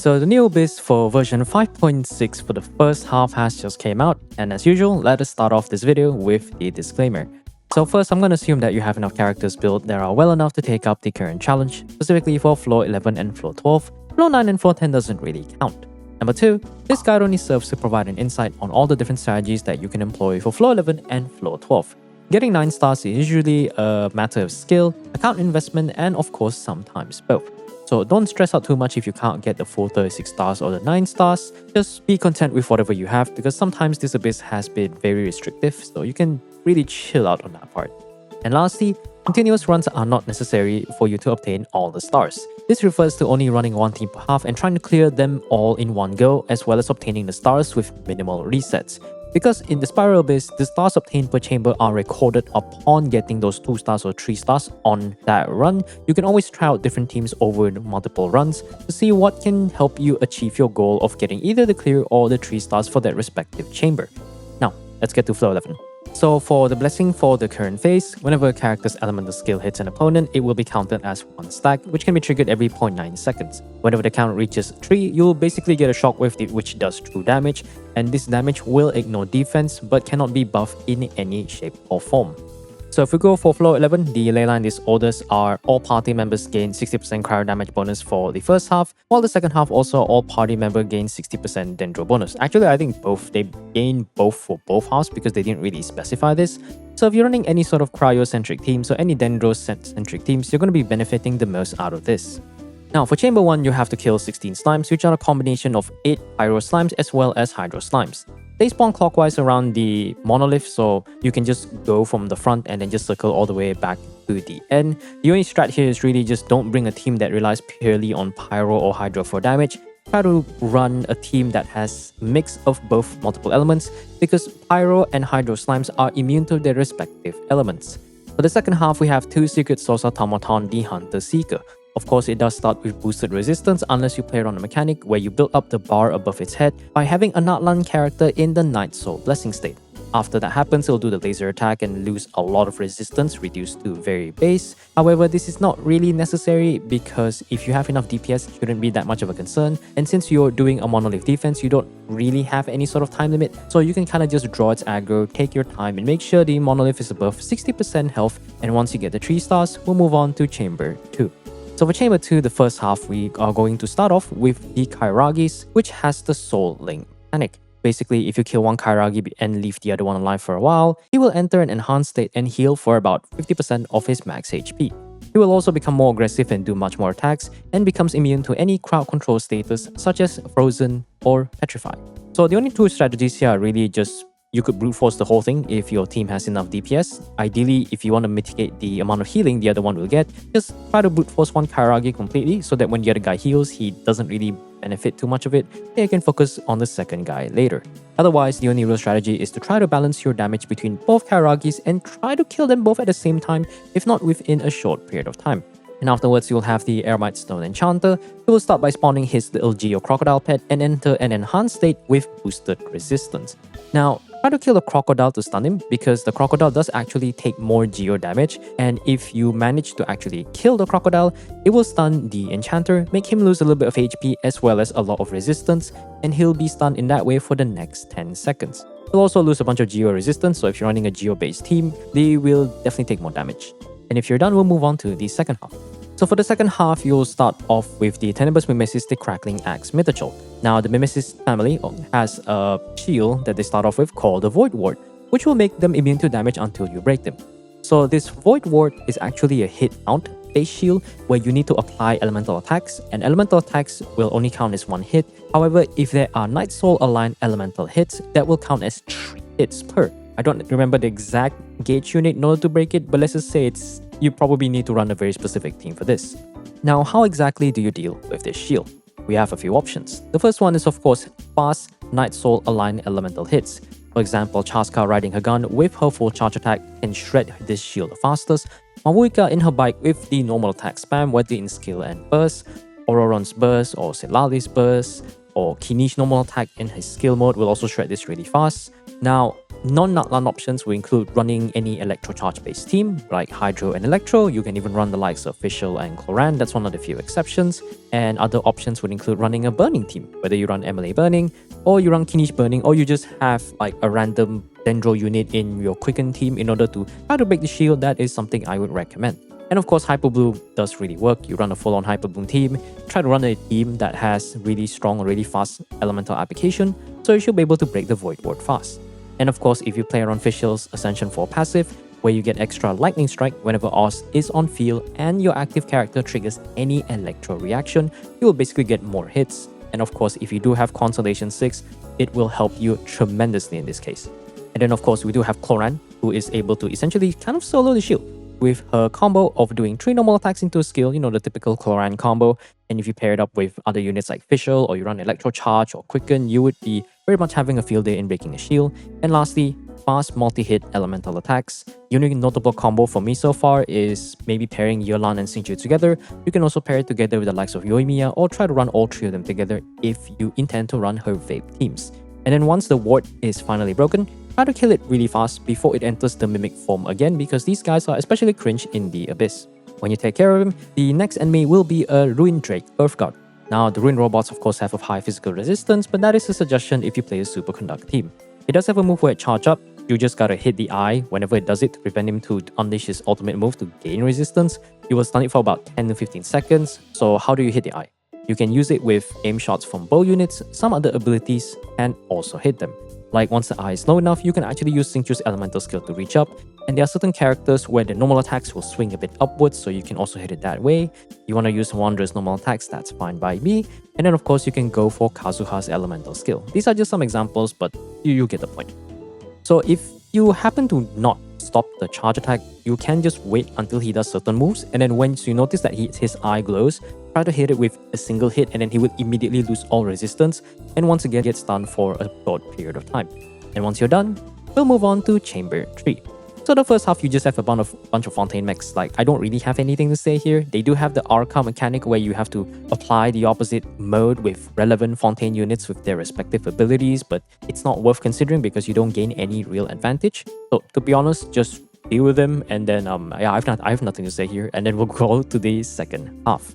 So the new biz for version 5.6 for the first half has just came out, and as usual, let us start off this video with the disclaimer. So first, I'm going to assume that you have enough characters built that are well enough to take up the current challenge, specifically for floor 11 and floor 12. Floor 9 and floor 10 doesn't really count. Number 2, this guide only serves to provide an insight on all the different strategies that you can employ for floor 11 and floor 12. Getting 9 stars is usually a matter of skill, account investment, and of course sometimes both. So don't stress out too much if you can't get the full 36 stars or the 9 stars. Just be content with whatever you have, because sometimes this abyss has been very restrictive, so you can really chill out on that part. And lastly, continuous runs are not necessary for you to obtain all the stars. This refers to only running one team per half and trying to clear them all in one go, as well as obtaining the stars with minimal resets. Because in the Spiral Abyss, the stars obtained per chamber are recorded upon getting those 2 stars or 3 stars on that run. You can always try out different teams over multiple runs to see what can help you achieve your goal of getting either the clear or the 3 stars for that respective chamber. Now, let's get to floor 11. So for the blessing for the current phase, whenever a character's elemental skill hits an opponent, it will be counted as 1 stack, which can be triggered every 0.9 seconds. Whenever the count reaches 3, you'll basically get a shockwave which does true damage, and this damage will ignore defense but cannot be buffed in any shape or form. So if we go for floor 11, the leyline disorders are all party members gain 60% cryo damage bonus for the first half, while the second half also all party member gain 60% dendro bonus. Actually, I think they gain both for both halves because they didn't really specify this. So if you're running any sort of cryo-centric teams or any dendro-centric teams, you're going to be benefiting the most out of this. Now for chamber 1, you have to kill 16 slimes, which are a combination of 8 pyro slimes as well as hydro slimes. They spawn clockwise around the monolith, so you can just go from the front and then just circle all the way back to the end. The only strat here is really just don't bring a team that relies purely on pyro or hydro for damage. Try to run a team that has a mix of both multiple elements, because pyro and hydro slimes are immune to their respective elements. For the second half, we have 2 secret source automaton, the Hunter Seeker. Of course, it does start with boosted resistance unless you play around a mechanic where you build up the bar above its head by having a Natlan character in the Night Soul Blessing state. After that happens, it'll do the laser attack and lose a lot of resistance, reduced to very base. However, this is not really necessary because if you have enough DPS, it shouldn't be that much of a concern. And since you're doing a monolith defense, you don't really have any sort of time limit, so you can kind of just draw its aggro, take your time, and make sure the monolith is above 60% health. And once you get the 3 stars, we'll move on to chamber 2. So for chamber 2, the first half, we are going to start off with the Kairagis, which has the Soul Link mechanic. Basically, if you kill one Kairagi and leave the other one alive for a while, he will enter an enhanced state and heal for about 50% of his max HP. He will also become more aggressive and do much more attacks, and becomes immune to any crowd control status such as Frozen or Petrify. So the only 2 strategies here are really just you could brute force the whole thing if your team has enough DPS. Ideally, if you want to mitigate the amount of healing the other one will get, just try to brute force one Kairagi completely so that when the other guy heals, he doesn't really benefit too much of it. Then you can focus on the second guy later. Otherwise, the only real strategy is to try to balance your damage between both Kairagis and try to kill them both at the same time, if not within a short period of time. And afterwards, you'll have the Eremite Stone Enchanter, who will start by spawning his little Geo Crocodile pet and enter an enhanced state with boosted resistance. Now, try to kill the crocodile to stun him, because the crocodile does actually take more geo damage, and if you manage to actually kill the crocodile, it will stun the enchanter, make him lose a little bit of HP as well as a lot of resistance, and he'll be stunned in that way for the next 10 seconds. He'll also lose a bunch of geo resistance, so if you're running a geo based team, they will definitely take more damage. And if you're done, we'll move on to the second half. So for the second half, you'll start off with the Tenebrous Mimesis, the Crackling Axe Mythochal. Now, the Mimesis family has a shield that they start off with called the Void Ward, which will make them immune to damage until you break them. So this Void Ward is actually a hit count based shield where you need to apply elemental attacks, and elemental attacks will only count as 1 hit. However, if there are Night Soul aligned elemental hits, that will count as 3 hits per. I don't remember the exact gauge unit in order to break it, but let's just say you probably need to run a very specific team for this. Now, how exactly do you deal with this shield? We have a few options. The first one is, of course, fast Night Soul aligned elemental hits. For example, Chaska riding her gun with her full charge attack can shred this shield the fastest. Mavuika in her bike with the normal attack spam, whether in skill and burst, Ororon's burst or Silali's burst, or Kini's normal attack in his skill mode will also shred this really fast. Now, Non-Nutland options will include running any Electro Charge-based team, like Hydro and Electro. You can even run the likes of Fischl and Cloran, that's one of the few exceptions. And other options would include running a Burning team, whether you run MLA Burning, or you run Kinish Burning, or you just have like a random Dendro unit in your Quicken team in order to try to break the shield. That is something I would recommend. And of course, Hyper Bloom does really work. You run a full-on Hyper Bloom team, try to run a team that has really strong or really fast elemental application, so you should be able to break the Void Ward fast. And of course, if you play around Fischl's Ascension 4 passive, where you get extra Lightning Strike whenever Oz is on field and your active character triggers any Electro reaction, you will basically get more hits. And of course, if you do have Consolation 6, it will help you tremendously in this case. And then of course, we do have Cloran, who is able to essentially kind of solo the shield with her combo of doing 3 normal attacks into a skill, you know, the typical Cloran combo. And if you pair it up with other units like Fischl, or you run Electro Charge or Quicken, you would be very much having a field day in breaking the shield. And lastly, fast multi-hit elemental attacks. The only notable combo for me so far is maybe pairing Yelan and Xingqiu together. You can also pair it together with the likes of Yoimiya, or try to run all 3 of them together if you intend to run her Vape teams. And then once the ward is finally broken, try to kill it really fast before it enters the Mimic form again, because these guys are especially cringe in the Abyss. When you take care of him, the next enemy will be a Ruin Drake Earthguard. Now, the Ruin robots of course have a high physical resistance, but that is a suggestion if you play a Superconduct team. It does have a move where it charge up. You just gotta hit the eye whenever it does it to prevent him to unleash his ultimate move to gain resistance. You will stun it for about 10 to 15 seconds. So how do you hit the eye? You can use it with aim shots from bow units, some other abilities, and also hit them. Like once the eye is low enough, you can actually use Xingqiu's elemental skill to reach up, and there are certain characters where the normal attacks will swing a bit upwards, so you can also hit it that way. You want to use Wanderer's normal attacks, that's fine by me. And then of course you can go for Kazuha's elemental skill. These are just some examples, but you get the point. So if you happen to not stop the charge attack, you can just wait until he does certain moves, and then once you notice that his eye glows, try to hit it with a single hit, and then he will immediately lose all resistance and once again get stunned for a short period of time. And once you're done, we'll move on to Chamber 3. So the first half, you just have a bunch of Fontaine mechs. Like, I don't really have anything to say here. They do have the Arca mechanic where you have to apply the opposite mode with relevant Fontaine units with their respective abilities, but it's not worth considering because you don't gain any real advantage. So to be honest, just deal with them, and then yeah, I have nothing to say here, and then we'll go to the second half.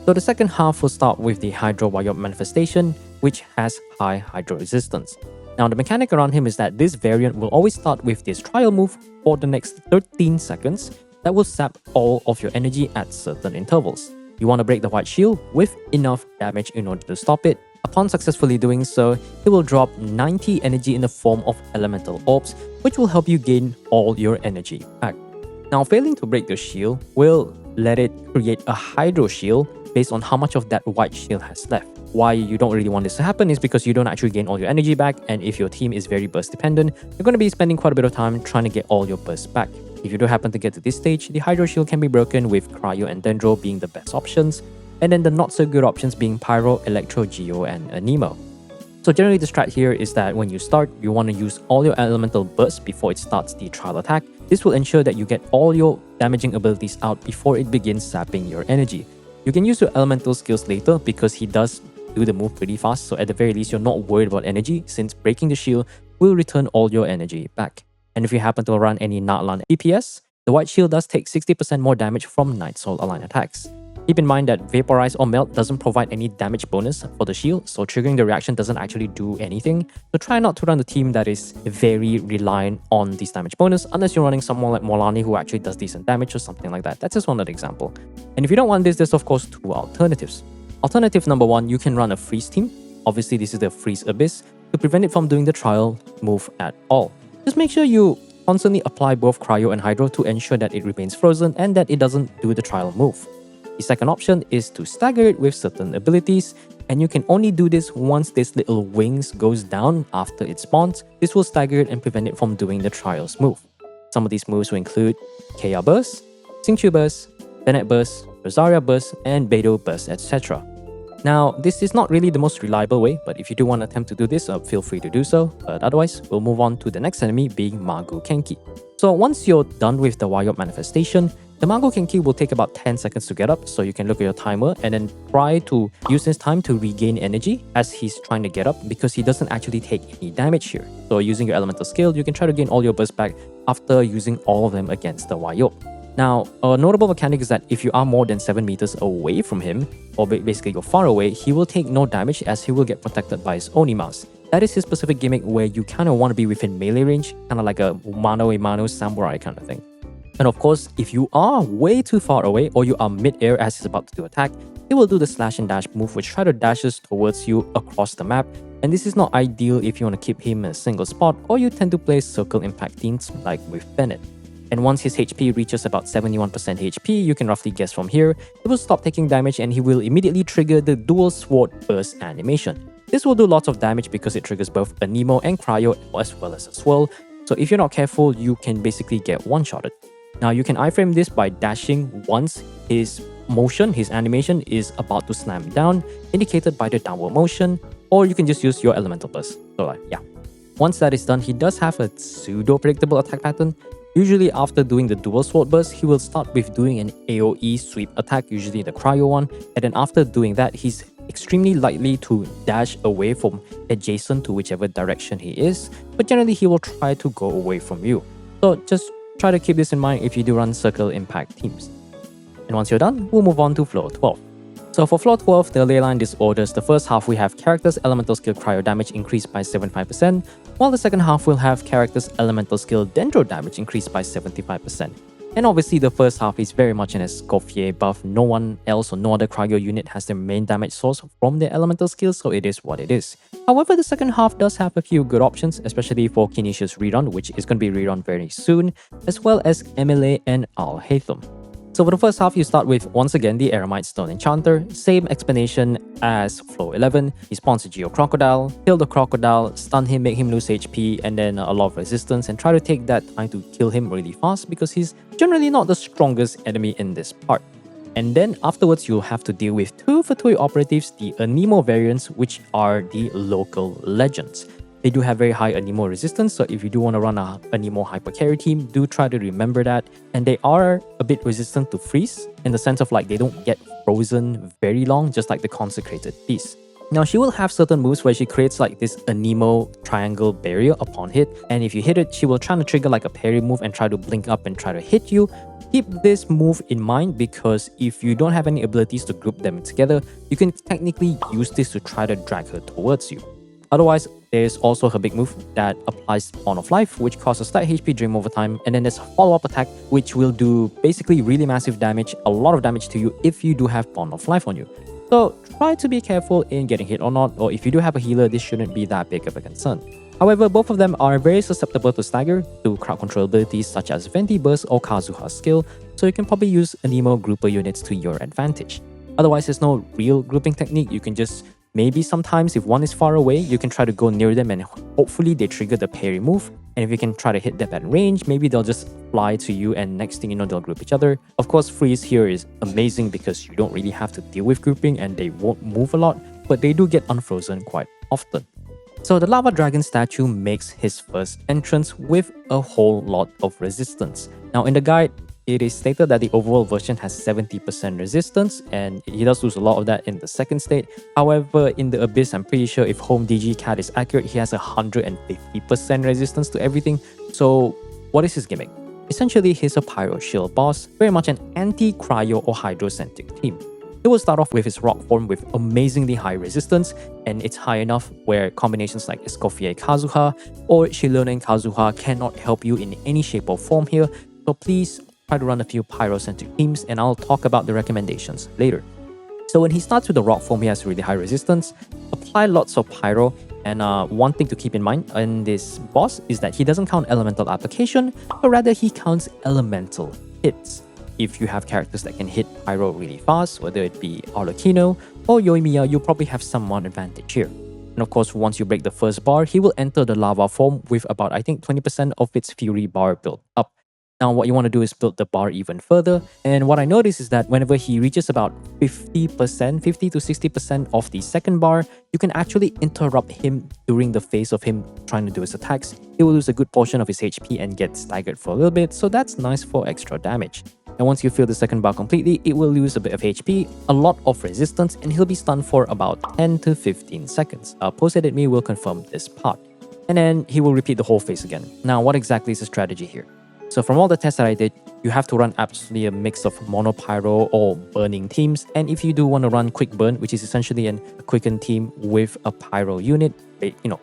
So the second half will start with the Hydro Wayob manifestation, which has high Hydro resistance. Now the mechanic around him is that this variant will always start with this trial move for the next 13 seconds that will sap all of your energy at certain intervals. You want to break the white shield with enough damage in order to stop it. Upon successfully doing so, it will drop 90 energy in the form of elemental orbs, which will help you gain all your energy back. Now failing to break the shield will let it create a Hydro shield based on how much of that white shield has left. Why you don't really want this to happen is because you don't actually gain all your energy back, and if your team is very burst dependent, you're going to be spending quite a bit of time trying to get all your burst back. If you do happen to get to this stage, the Hydro shield can be broken with Cryo and Dendro being the best options, and then the not so good options being Pyro, Electro, Geo, and Anemo. So generally the strat here is that when you start, you want to use all your elemental bursts before it starts the trial attack. This will ensure that you get all your damaging abilities out before it begins sapping your energy. You can use your elemental skills later because he does do the move pretty fast, so at the very least you're not worried about energy since breaking the shield will return all your energy back. And if you happen to run any Natlan DPS, the white shield does take 60% more damage from Night Soul aligned attacks. Keep in mind that Vaporize or Melt doesn't provide any damage bonus for the shield, so triggering the reaction doesn't actually do anything. So try not to run the team that is very reliant on this damage bonus unless you're running someone like Molani who actually does decent damage or something like that. That's just one other example. And if you don't want this, there's of course 2 alternatives. Alternative number 1, you can run a freeze team. Obviously this is the Freeze Abyss to prevent it from doing the trial move at all. Just make sure you constantly apply both Cryo and Hydro to ensure that it remains frozen and that it doesn't do the trial move. The second option is to stagger it with certain abilities, and you can only do this once this little wings goes down after it spawns. This will stagger it and prevent it from doing the trials move. Some of these moves will include Kea Burst, Xingqiu Burst, Bennett Burst, Rosaria Burst, and Beidou Burst, etc. Now, this is not really the most reliable way, but if you do want to attempt to do this, feel free to do so. But otherwise, we'll move on to the next enemy being Maguu Kenki. So once you're done with the Wayob manifestation, The Maguu Kenki will take about 10 seconds to get up, so you can look at your timer and then try to use this time to regain energy as he's trying to get up, because he doesn't actually take any damage here. So using your elemental skill, you can try to gain all your bursts back after using all of them against the Wayob. Now, a notable mechanic is that if you are more than 7 meters away from him, or basically you're far away, he will take no damage as he will get protected by his Onimas. That is his specific gimmick where you kind of want to be within melee range, kind of like a mano-a-mano samurai kind of thing. And of course, if you are way too far away or you are mid-air as he's about to do attack, he will do the slash and dash move which try to dashes towards you across the map. And this is not ideal if you want to keep him in a single spot or you tend to play circle impact teams like with Bennett. And once his HP reaches about 71% HP, you can roughly guess from here, he will stop taking damage and he will immediately trigger the dual sword burst animation. This will do lots of damage because it triggers both a Nemo and Cryo as well as a Swirl. So if you're not careful, you can basically get one-shotted. Now you can iframe this by dashing once his motion, his animation is about to slam down, indicated by the downward motion, or you can just use your elemental burst. So yeah. Once that is done, he does have a pseudo-predictable attack pattern. Usually after doing the dual sword burst, he will start with doing an AoE sweep attack, usually the cryo one, and then after doing that, he's extremely likely to dash away from adjacent to whichever direction he is, but generally he will try to go away from you. So just try to keep this in mind if you do run circle impact teams. And once you're done, we'll move on to floor 12. So for floor 12, the leyline disorders, the first half we have characters elemental skill cryo damage increased by 75%, while the second half will have characters elemental skill dendro damage increased by 75%. And obviously the first half is very much an Escoffier buff. No one else or no other cryo unit has their main damage source from their elemental skills, so it is what it is. However, the second half does have a few good options, especially for Kinesia's rerun, which is going to be rerun very soon, as well as MLA and Al-Haytham. So for the first half, you start with, once again, the Aramite Stone Enchanter. Same explanation as floor 11. He spawns a Geo Crocodile, kill the Crocodile, stun him, make him lose HP, and then a lot of resistance, and try to take that time to kill him really fast because he's generally not the strongest enemy in this part. And then afterwards, you'll have to deal with two Fatui operatives, the Anemo variants, which are the local legends. They do have very high Anemo resistance, so if you do want to run a Anemo hyper carry team, do try to remember that. And they are a bit resistant to freeze, in the sense of like they don't get frozen very long, just like the Consecrated Beast. Now she will have certain moves where she creates like this Anemo triangle barrier upon hit, and if you hit it, she will try to trigger like a parry move and try to blink up and try to hit you. Keep this move in mind because if you don't have any abilities to group them together, you can technically use this to try to drag her towards you. Otherwise, there's also her big move that applies Bond of Life, which causes slight HP drain over time, and then there's a follow-up attack, which will do basically really massive damage, a lot of damage to you if you do have Bond of Life on you. So try to be careful in getting hit or not, or if you do have a healer, this shouldn't be that big of a concern. However, both of them are very susceptible to stagger, to crowd control abilities such as Venti Burst or Kazuha's skill, so you can probably use Anemo grouper units to your advantage. Otherwise, there's no real grouping technique. You can just maybe sometimes if one is far away, you can try to go near them and hopefully they trigger the parry move. And if you can try to hit them at range, maybe they'll just fly to you and next thing you know, they'll group each other. Of course, freeze here is amazing because you don't really have to deal with grouping and they won't move a lot, but they do get unfrozen quite often. So the Lava Dragon statue makes his first entrance with a whole lot of resistance. Now in the guide, it is stated that the overall version has 70% resistance, and he does lose a lot of that in the second state. However, in the Abyss, I'm pretty sure if Home DG Cat is accurate, he has 150% resistance to everything. So what is his gimmick? Essentially, he's a Pyro Shield boss, very much an anti-cryo or hydrocentric team. He will start off with his rock form with amazingly high resistance, and it's high enough where combinations like Escoffier Kazuha or Shilona and Kazuha cannot help you in any shape or form here. So please try to run a few pyrocentric teams, and I'll talk about the recommendations later. So when he starts with the rock form, he has really high resistance. Apply lots of pyro, and one thing to keep in mind in this boss is that he doesn't count elemental application, but rather he counts elemental hits. If you have characters that can hit pyro really fast, whether it be Arlecchino or Yoimiya, you'll probably have some advantage here. And of course, once you break the first bar, he will enter the lava form with about, I think, 20% of its Fury bar built up. Now, what you want to do is build the bar even further. And what I noticed is that whenever he reaches about 50%, 50 to 60% of the second bar, you can actually interrupt him during the phase of him trying to do his attacks. He will lose a good portion of his HP and get staggered for a little bit, so that's nice for extra damage. And once you fill the second bar completely, it will lose a bit of HP, a lot of resistance, and he'll be stunned for about 10 to 15 seconds. Post-edit me will confirm this part. And then he will repeat the whole phase again. Now, what exactly is the strategy here? So from all the tests that I did, you have to run absolutely a mix of mono pyro or burning teams. And if you do want to run quick burn, which is essentially a quicken team with a pyro unit,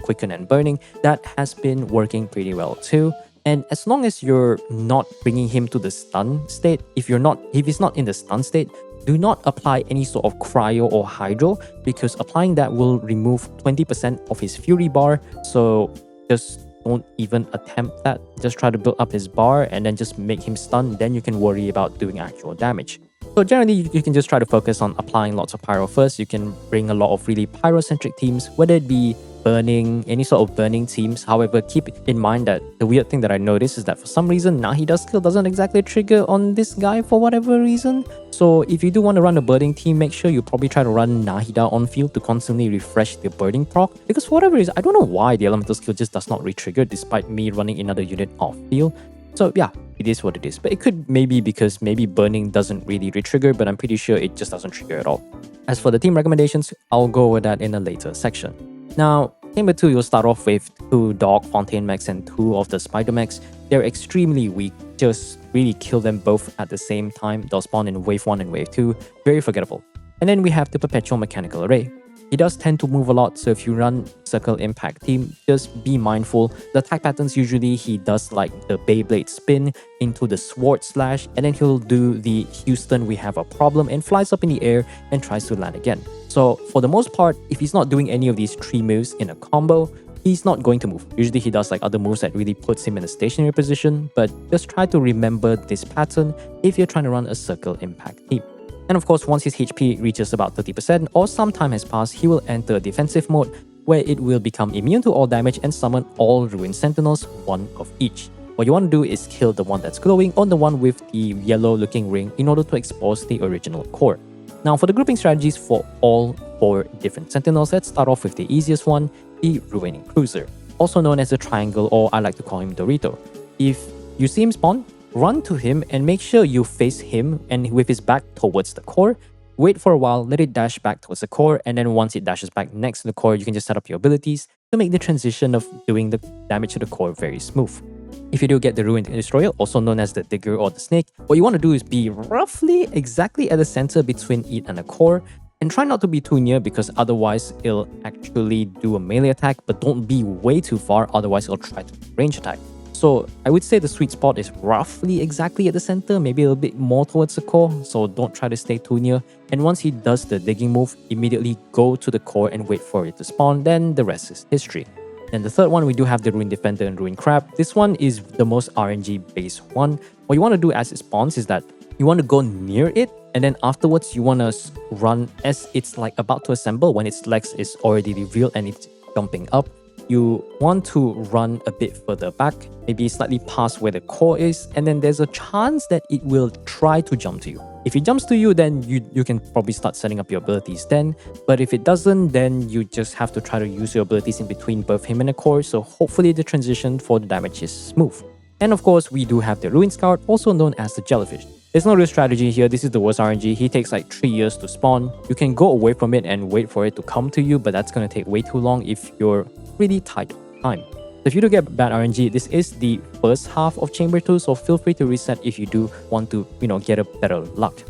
quicken and burning, that has been working pretty well too. And as long as you're not bringing him to the stun state, if he's not in the stun state, do not apply any sort of cryo or hydro, because applying that will remove 20% of his fury bar. So just don't even attempt that. Just try to build up his bar and then just make him stun. Then you can worry about doing actual damage. So generally, you can just try to focus on applying lots of pyro first. You can bring a lot of really pyrocentric teams, whether it be burning, any sort of burning teams. However, keep in mind that the weird thing that I noticed is that for some reason, Nahida's skill doesn't exactly trigger on this guy for whatever reason. So if you do want to run a burning team, make sure you probably try to run Nahida on field to constantly refresh the burning proc. Because for whatever reason, I don't know why the elemental skill just does not re-trigger despite me running another unit off field. So yeah, it is what it is. But it could maybe because burning doesn't really re-trigger, but I'm pretty sure it just doesn't trigger at all. As for the team recommendations, I'll go over that in a later section. Now, Chamber 2, you'll start off with 2 Dog Fontaine Mechs and 2 of the Spider Mechs. They're extremely weak. Just really kill them both at the same time. They'll spawn in Wave 1 and Wave 2. Very forgettable. And then we have the Perpetual Mechanical Array. He does tend to move a lot, so if you run Circle Impact team, just be mindful. The attack patterns, usually he does like the Beyblade spin into the Sword Slash, and then he'll do the Houston, we have a problem, and flies up in the air and tries to land again. So for the most part, if he's not doing any of these 3 moves in a combo, he's not going to move. Usually he does like other moves that really puts him in a stationary position, but just try to remember this pattern if you're trying to run a Circle Impact team. And of course, once his HP reaches about 30% or some time has passed, he will enter defensive mode, where it will become immune to all damage and summon all Ruined Sentinels, 1 of each. What you want to do is kill the one that's glowing or the one with the yellow looking ring in order to expose the original core. Now for the grouping strategies for all 4 different Sentinels, let's start off with the easiest one, the Ruining Cruiser, also known as the Triangle, or I like to call him Dorito. If you see him spawn, run to him and make sure you face him and with his back towards the core. Wait for a while, let it dash back towards the core, and then once it dashes back next to the core, you can just set up your abilities to make the transition of doing the damage to the core very smooth. If you do get the Ruined Destroyer, also known as the Digger or the Snake, what you want to do is be roughly exactly at the center between it and the core, and try not to be too near because otherwise it'll actually do a melee attack, but don't be way too far, otherwise it'll try to range attack. So I would say the sweet spot is roughly exactly at the center, maybe a little bit more towards the core, so don't try to stay too near. And once he does the digging move, immediately go to the core and wait for it to spawn, then the rest is history. Then the third one, we do have the Ruined Defender and Ruined Crab. This one is the most RNG based one. What you want to do as it spawns is that you want to go near it, and then afterwards you want to run as it's like about to assemble, when its legs is already revealed and it's jumping up. You want to run a bit further back, maybe slightly past where the core is, and then there's a chance that it will try to jump to you. If it jumps to you, then you can probably start setting up your abilities then, but if it doesn't, then you just have to try to use your abilities in between both him and the core, so hopefully the transition for the damage is smooth. And of course, we do have the Ruined Scout, also known as the Jellyfish. There's no real strategy here, this is the worst RNG. He takes like 3 years to spawn. You can go away from it and wait for it to come to you, but that's going to take way too long if you're really tight on time. So if you do get bad RNG, this is the first half of Chamber 2, so feel free to reset if you do want to, get a better luck.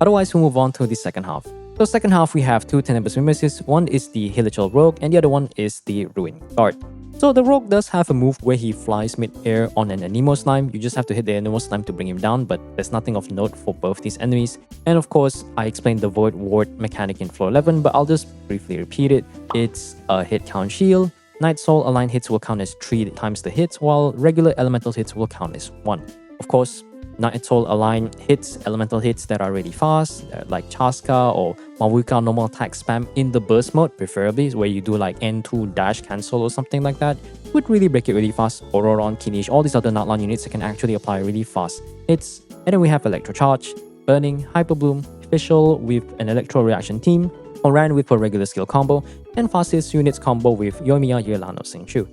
Otherwise, we'll move on to the second half. So second half, we have 2 Tenebrous Mimesis. One is the Hilichurl Rogue and the other one is the Ruined Guard. So the Rogue does have a move where he flies mid-air on an Anemo Slime. You just have to hit the Anemo Slime to bring him down, but there's nothing of note for both these enemies. And of course, I explained the Void Ward mechanic in floor 11, but I'll just briefly repeat it. It's a hit count shield. Night Soul aligned hits will count as 3 times the hits, while regular elemental hits will count as 1. Of course, Night Soul aligned hits, elemental hits that are really fast, like Chaska or Mawuka normal attack spam in the burst mode, preferably, where you do like N2 dash cancel or something like that, would really break it really fast. Ororon, Kinish, all these other Natlan units that can actually apply really fast hits. And then we have Electro Charge, Burning, Hyper Bloom, Official with an Electro Reaction team, Oran with a regular skill combo, and Fastest units combo with Yoimiya, Yelano, Singchu.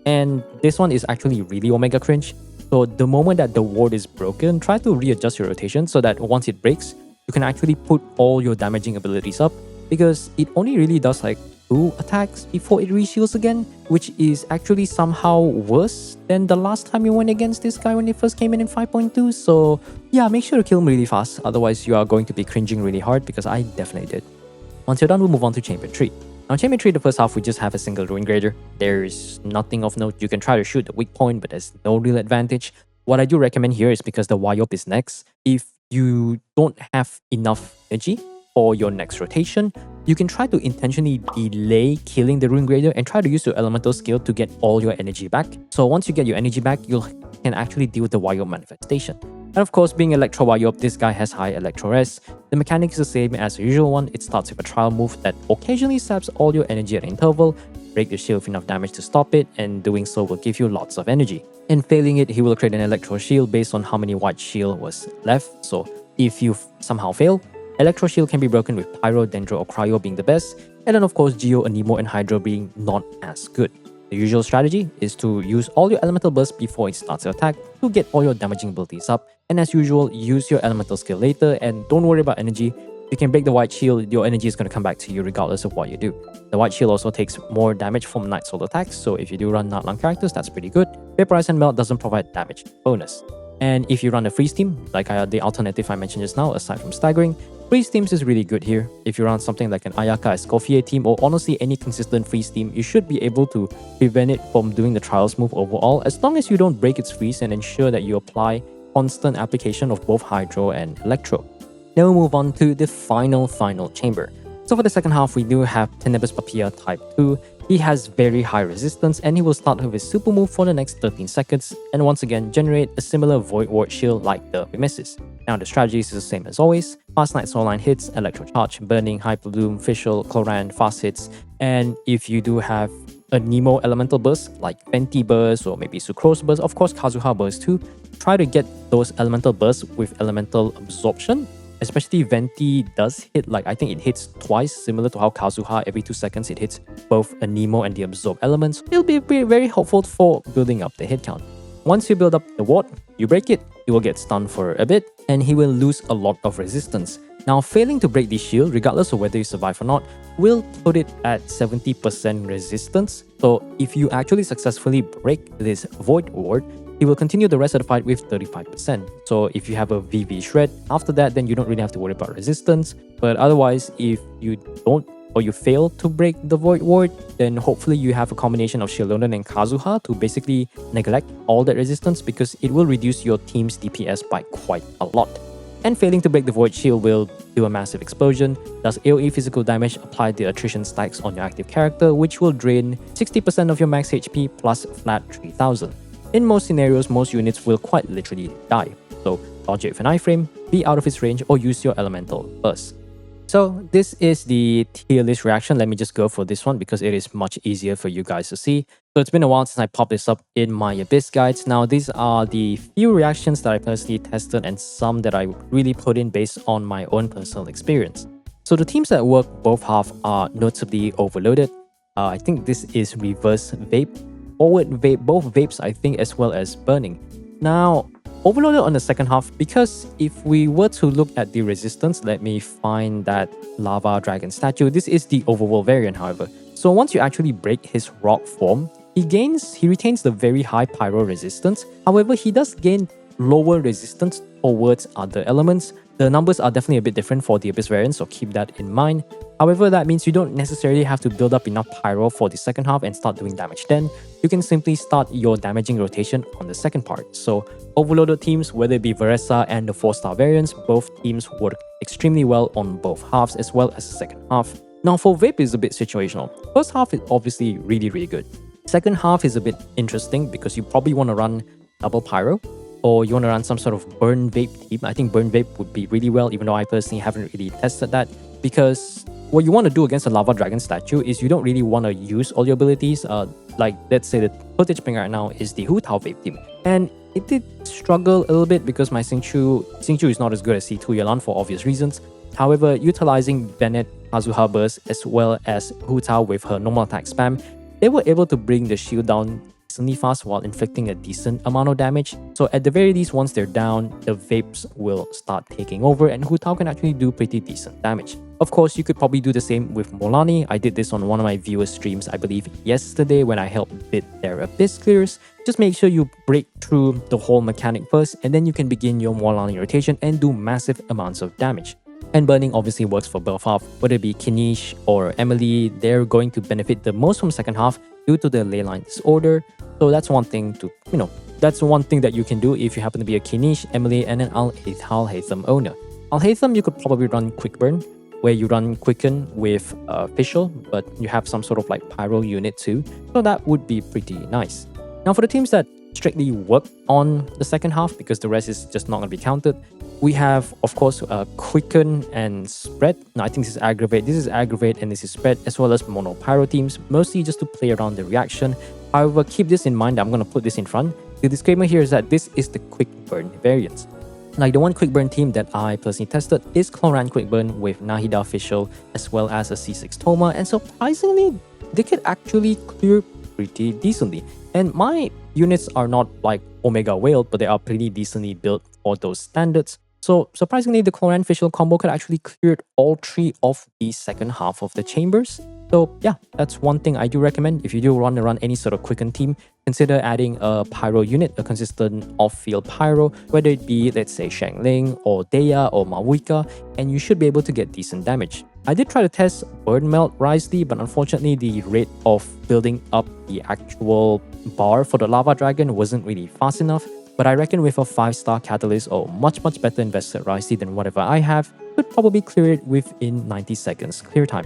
And this one is actually really Omega cringe. So the moment that the ward is broken, try to readjust your rotation so that once it breaks, you can actually put all your damaging abilities up, because it only really does like 2 attacks before it reshields again, which is actually somehow worse than the last time you went against this guy when he first came in 5.2. So yeah, make sure to kill him really fast, otherwise you are going to be cringing really hard, because I definitely did. Once you're done, we'll move on to Chamber 3. Now Chamber 3, the first half, we just have a single Ruin Grader. There's nothing of note. You can try to shoot the weak point, but there's no real advantage. What I do recommend here is, because the Wayob is next, if you don't have enough energy for your next rotation, you can try to intentionally delay killing the Ruin Grader and try to use your elemental skill to get all your energy back. So once you get your energy back, you can actually deal with the Wayob manifestation. And of course, being Electro Wayob, this guy has high Electro Res. The mechanic is the same as the usual one. It starts with a trial move that occasionally saps all your energy at an interval, break the shield with enough damage to stop it, and doing so will give you lots of energy. And failing it, he will create an Electro Shield based on how many white shield was left. So if you somehow fail, Electro Shield can be broken with Pyro, Dendro, or Cryo being the best, and then of course Geo, Anemo, and Hydro being not as good. The usual strategy is to use all your elemental bursts before it starts your attack to get all your damaging abilities up, and as usual, use your elemental skill later, and don't worry about energy. If you can break the white shield, your energy is going to come back to you regardless of what you do. The white shield also takes more damage from night soul attacks, so if you do run Night Lang characters, that's pretty good. Vaporize and Melt doesn't provide damage bonus. And if you run a freeze team, like the alternative I mentioned just now, aside from staggering, freeze teams is really good here. If you run something like an Ayaka Escoffier team, or honestly any consistent freeze team, you should be able to prevent it from doing the trials move overall, as long as you don't break its freeze and ensure that you apply constant application of both Hydro and Electro. Then we'll move on to the final chamber. So for the second half, we do have Tenebrous Papilla type 2. He has very high resistance, and he will start with his super move for the next 13 seconds, and once again generate a similar Void Ward shield like the Mimesis. Now the strategies is the same as always: fast Night Soul line hits, Electro Charge, Burning, Hyper Bloom, Fischl, Cloran, fast hits, and if you do have a Nemo elemental burst like Venti burst or maybe Sucrose burst, of course Kazuha burst too, try to get those elemental bursts with elemental absorption. Especially Venti does hit, like I think it hits twice, similar to how Kazuha every 2 seconds it hits both a Nemo and the absorb elements. It'll be very helpful for building up the hit count. Once you build up the ward, you break it, he will get stunned for a bit, and he will lose a lot of resistance. Now failing to break the shield, regardless of whether you survive or not, will put it at 70% resistance. So if you actually successfully break this Void Ward, he will continue the rest of the fight with 35%. So if you have a VV Shred, after that, then you don't really have to worry about resistance. But otherwise, if you don't or you fail to break the Void Ward, then hopefully you have a combination of Shieldon and Kazuha to basically neglect all that resistance, because it will reduce your team's DPS by quite a lot. And failing to break the Void Shield will do a massive explosion, does AoE physical damage, apply the attrition stacks on your active character, which will drain 60% of your max HP plus flat 3000. In most scenarios, most units will quite literally die, so dodge it with an iframe, be out of its range, or use your elemental burst. So this is the tier list reaction. Let me just go for this one because it is much easier for you guys to see. So it's been a while since I popped this up in my Abyss guides. Now these are the few reactions that I personally tested and some that I really put in based on my own personal experience. So the teams that work both half are notably Overloaded. I think this is Reverse Vape, Forward Vape, both vapes I think, as well as Burning. Now Overloaded on the second half, because if we were to look at the resistance, let me find that Lava Dragon statue. This is the overworld variant, however. So once you actually break his rock form, he retains the very high pyro resistance. However, he does gain lower resistance towards other elements. The numbers are definitely a bit different for the Abyss variant, so keep that in mind. However, that means you don't necessarily have to build up enough pyro for the second half and start doing damage then. You can simply start your damaging rotation on the second part. So Overloaded teams, whether it be Varesa and the 4-star variants, both teams work extremely well on both halves as well as the second half. Now for Vape is a bit situational. First half is obviously really good. Second half is a bit interesting because you probably want to run double pyro, or you want to run some sort of Burn Vape team. I think Burn Vape would be really well, even though I personally haven't really tested that, because what you want to do against a Lava Dragon statue is you don't really want to use all your abilities. Like let's say the footage ping right now is the Hu Tao Vape team, and it did struggle a little bit because my Xingqiu is not as good as C2 Yelan for obvious reasons. However, utilizing Bennett, Kazuha Burst, as well as Hu Tao with her normal attack spam, they were able to bring the shield down decently fast while inflicting a decent amount of damage. So at the very least, once they're down, the vapes will start taking over and Hu Tao can actually do pretty decent damage. Of course, you could probably do the same with Molani. I did this on one of my viewer streams, I believe yesterday, when I helped bid their Abyss clears. Just make sure you break through the whole mechanic first, and then you can begin your Molani rotation and do massive amounts of damage. And burning obviously works for both half, whether it be Kinish or Emily, they're going to benefit the most from second half due to the leyline disorder. So that's one thing to, that's one thing that you can do if you happen to be a Kinish, Emily, and an Al Haytham owner. Al Haytham, you could probably run Quick Burn, where you run Quicken with Official, but you have some sort of like Pyro unit too. So that would be pretty nice. Now for the teams that strictly work on the second half, because the rest is just not going to be counted, we have, of course, Quicken and Spread. Now, I think this is Aggravate. This is Aggravate and this is Spread, as well as Mono Pyro teams, mostly just to play around the reaction. However, keep this in mind. I'm going to put this in front. The disclaimer here is that this is the Quick Burn variant. Like the one Quick Burn team that I personally tested is Cloran Quick Burn with Nahida Official, as well as a C6 Toma, and surprisingly, they could actually clear pretty decently. And my units are not like Omega Whale, but they are pretty decently built for those standards. So surprisingly, the Cloran Official combo could actually clear all 3 of the second half of the chambers. So yeah, that's one thing I do recommend. If you do want to run any sort of Quicken team, consider adding a Pyro unit, a consistent off-field Pyro, whether it be, let's say, Shangling or Deya or Mawika, and you should be able to get decent damage. I did try to test Burn Melt Risely, but unfortunately the rate of building up the actual bar for the Lava Dragon wasn't really fast enough. But I reckon with a 5-star Catalyst or much better invested Risely than whatever I have, could probably clear it within 90 seconds clear time.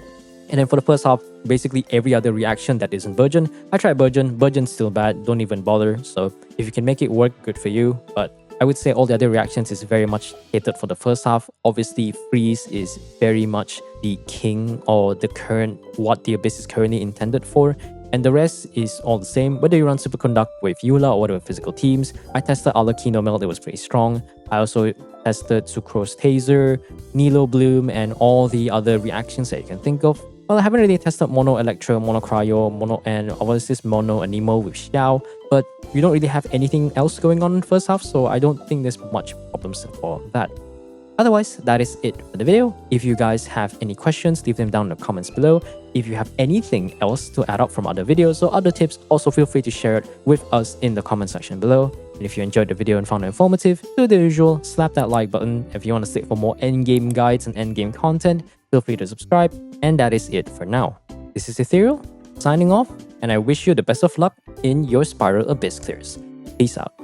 And then for the first half, basically every other reaction that isn't Burgeon. I tried Burgeon, Burgeon's still bad, don't even bother. So if you can make it work, good for you. But I would say all the other reactions is very much catered for the first half. Obviously, Freeze is very much the king or the current, what the Abyss is currently intended for. And the rest is all the same, whether you run Superconduct with Eula or whatever physical teams. I tested Alakino Melt, it was pretty strong. I also tested Sucrose Taser, Nilo Bloom, and all the other reactions that you can think of. Well, I haven't really tested Mono Electro, Mono Cryo, Mono, and obviously this Mono Anemo with Xiao, but we don't really have anything else going on in the first half, so I don't think there's much problems for that. Otherwise, that is it for the video. If you guys have any questions, leave them down in the comments below. If you have anything else to add up from other videos or other tips, also feel free to share it with us in the comment section below. And if you enjoyed the video and found it informative, do the usual, slap that like button. If you want to stick for more endgame guides and endgame content, feel free to subscribe. And that is it for now. This is Ethereal, signing off, and I wish you the best of luck in your Spiral Abyss clears. Peace out.